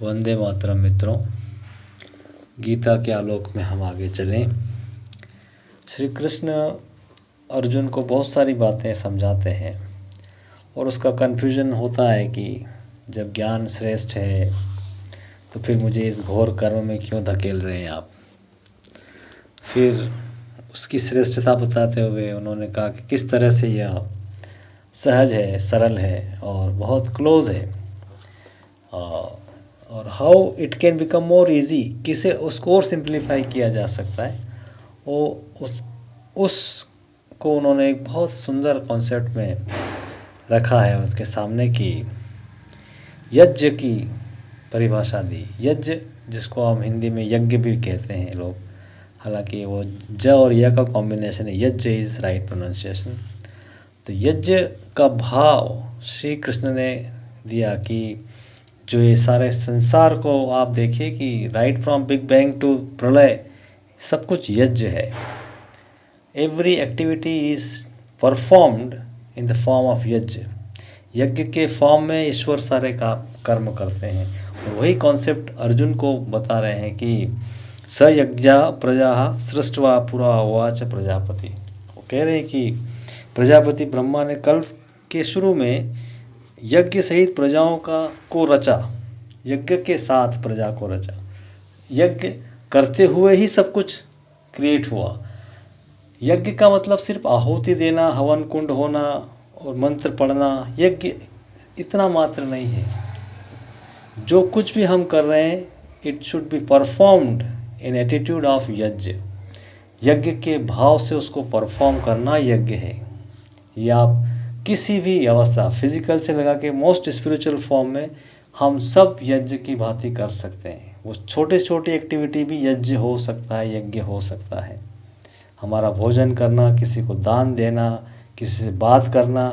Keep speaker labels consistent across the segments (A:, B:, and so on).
A: वंदे मातरम मित्रों। गीता के आलोक में हम आगे चलें। श्री कृष्ण अर्जुन को बहुत सारी बातें समझाते हैं और उसका कन्फ्यूजन होता है कि जब ज्ञान श्रेष्ठ है तो फिर मुझे इस घोर कर्म में क्यों धकेल रहे हैं आप। फिर उसकी श्रेष्ठता बताते हुए उन्होंने कहा कि किस तरह से यह सहज है, सरल है और बहुत क्लोज है, और how it can become more easy, किसे उसको और सिंप्लीफाई किया जा सकता है। वो उसको उन्होंने एक बहुत सुंदर कॉन्सेप्ट में रखा है उसके सामने की यज्ञ की परिभाषा दी। यज्ञ जिसको हम हिंदी में यज्ञ भी कहते हैं लोग, हालांकि वो ज और य का कॉम्बिनेशन है। यज्ञ इज़ राइट प्रोनाउंसिएशन। तो यज्ञ का भाव श्री कृष्ण ने दिया कि जो ये सारे संसार को आप देखिए कि right from big bang to प्रलय सब कुछ यज्ञ है। Every activity is performed in the form of yajna. यज्ञ के फॉर्म में ईश्वर सारे का कर्म करते हैं। और वही कॉन्सेप्ट अर्जुन को बता रहे हैं कि स यज्ञा प्रजा सृष्टवा पुरा उवाच प्रजापति। वो कह रहे हैं कि प्रजापति ब्रह्मा ने कल्प के शुरू में यज्ञ सहित प्रजाओं को रचा। यज्ञ के साथ प्रजा को रचा। यज्ञ करते हुए ही सब कुछ क्रिएट हुआ। यज्ञ का मतलब सिर्फ आहुति देना, हवन कुंड होना और मंत्र पढ़ना, यज्ञ इतना मात्र नहीं है। जो कुछ भी हम कर रहे हैं it should be performed in attitude of yajna. यज्ञ के भाव से उसको परफॉर्म करना यज्ञ है। ये आप किसी भी अवस्था, फिजिकल से लगा के मोस्ट स्पिरिचुअल फॉर्म में हम सब यज्ञ की भांति कर सकते हैं। वो छोटे छोटी एक्टिविटी भी यज्ञ हो सकता है, यज्ञ हो सकता है। हमारा भोजन करना, किसी को दान देना, किसी से बात करना,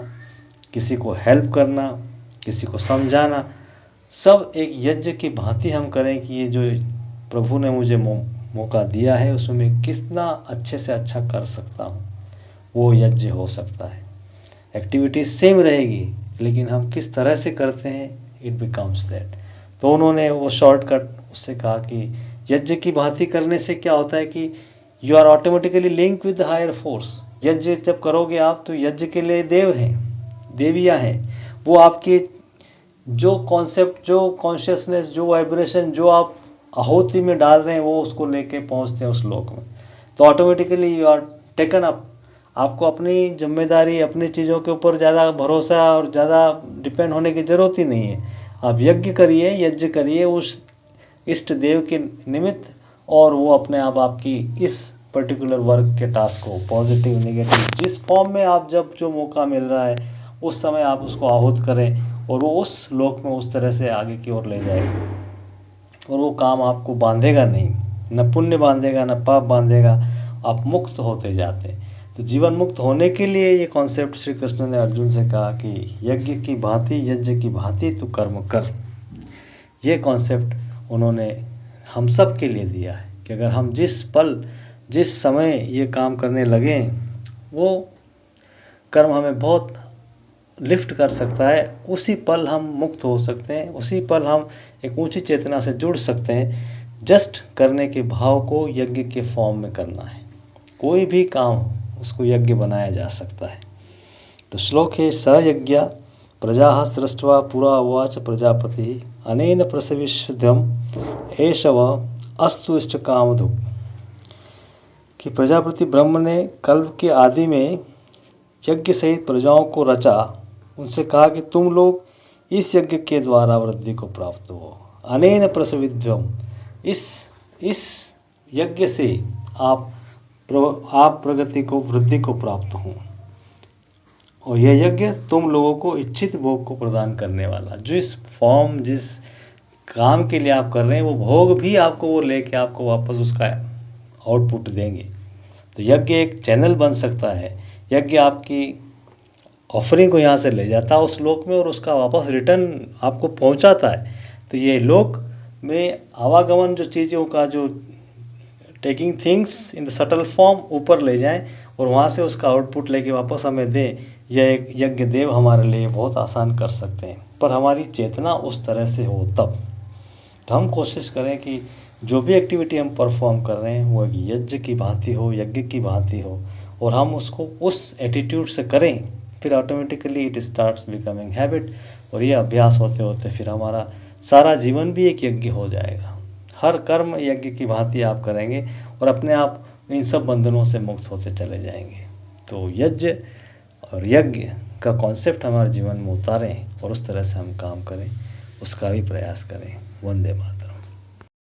A: किसी को हेल्प करना, किसी को समझाना, सब एक यज्ञ की भांति हम करें कि ये जो प्रभु ने मुझे मौका दिया है उसमें मैं कितना अच्छे से अच्छा कर सकता हूँ, वो यज्ञ हो सकता है। एक्टिविटी सेम रहेगी लेकिन हम किस तरह से करते हैं इट बिकम्स दैट। तो उन्होंने वो शॉर्टकट उससे कहा कि यज्ञ की भांति करने से क्या होता है कि you are automatically link with higher force. यज्ञ जब करोगे आप तो यज्ञ के लिए देव हैं, देवियाँ हैं। वो आपके जो कॉन्सेप्ट, जो कॉन्शियसनेस, जो वाइब्रेशन जो आप आहुति में डाल रहे हैं वो उसको लेके पहुंचते हैं उस लोक में। तो automatically you are taken up. आपको अपनी जिम्मेदारी, अपनी चीज़ों के ऊपर ज़्यादा भरोसा और ज़्यादा डिपेंड होने की ज़रूरत ही नहीं है। आप यज्ञ करिए, यज्ञ करिए उस इष्ट देव के निमित्त, और वो अपने आप आपकी इस पर्टिकुलर वर्क के टास्क को पॉजिटिव नेगेटिव जिस फॉर्म में आप जब जो मौका मिल रहा है उस समय आप उसको आहूत करें और वो उस लोक में उस तरह से आगे की ओर ले जाएगा। और वो काम आपको बांधेगा नहीं, न पुण्य बांधेगा न पाप बांधेगा, आप मुक्त होते जाते हैं। तो जीवन मुक्त होने के लिए ये कॉन्सेप्ट श्री कृष्ण ने अर्जुन से कहा कि यज्ञ की भांति तू कर्म कर। ये कॉन्सेप्ट उन्होंने हम सब के लिए दिया है कि अगर हम जिस पल जिस समय ये काम करने लगें वो कर्म हमें बहुत लिफ्ट कर सकता है। उसी पल हम मुक्त हो सकते हैं, उसी पल हम एक ऊंची चेतना से जुड़ सकते हैं। जस्ट करने के भाव को यज्ञ के फॉर्म में करना है। कोई भी काम उसको यज्ञ बनाया जा सकता है। तो श्लोक है स यज्ञ प्रजा सृष्ट्वा पुरा उवाच प्रजापति अनेन प्रसविष्यम् एषव अस्तु इष्ट कामधु। कि प्रजापति ब्रह्म ने कल्प के आदि में यज्ञ सहित प्रजाओं को रचा। उनसे कहा कि तुम लोग इस यज्ञ के द्वारा वृद्धि को प्राप्त हो। अनेन प्रसविध्यम, इस यज्ञ से आप प्रगति को, वृद्धि को प्राप्त हो। और यह यज्ञ तुम लोगों को इच्छित भोग को प्रदान करने वाला, जो इस फॉर्म जिस काम के लिए आप कर रहे हैं वो भोग भी आपको वो लेके आपको वापस उसका आउटपुट देंगे। तो यज्ञ एक चैनल बन सकता है। यज्ञ आपकी ऑफरिंग को यहाँ से ले जाता है उस लोक में और उसका वापस रिटर्न आपको पहुँचाता है। तो ये लोक में आवागमन जो चीज़ों का, जो taking things in the subtle form ऊपर ले जाएं और वहाँ से उसका आउटपुट लेके वापस हमें दें, यह एक यज्ञ देव हमारे लिए बहुत आसान कर सकते हैं। पर हमारी चेतना उस तरह से हो तब। तो हम कोशिश करें कि जो भी एक्टिविटी हम परफॉर्म कर रहे हैं वो यज्ञ की भांति हो, यज्ञ की भांति हो, और हम उसको उस एटीट्यूड से करें, फिर automatically it starts becoming habit. और ये अभ्यास होते होते फिर हमारा सारा जीवन भी एक यज्ञ हो जाएगा। हर कर्म यज्ञ की भांति आप करेंगे और अपने आप इन सब बंधनों से मुक्त होते चले जाएंगे। तो यज्ञ और यज्ञ का कॉन्सेप्ट हमारे जीवन में उतारें और उस तरह से हम काम करें, उसका भी प्रयास करें। वंदे मातरम।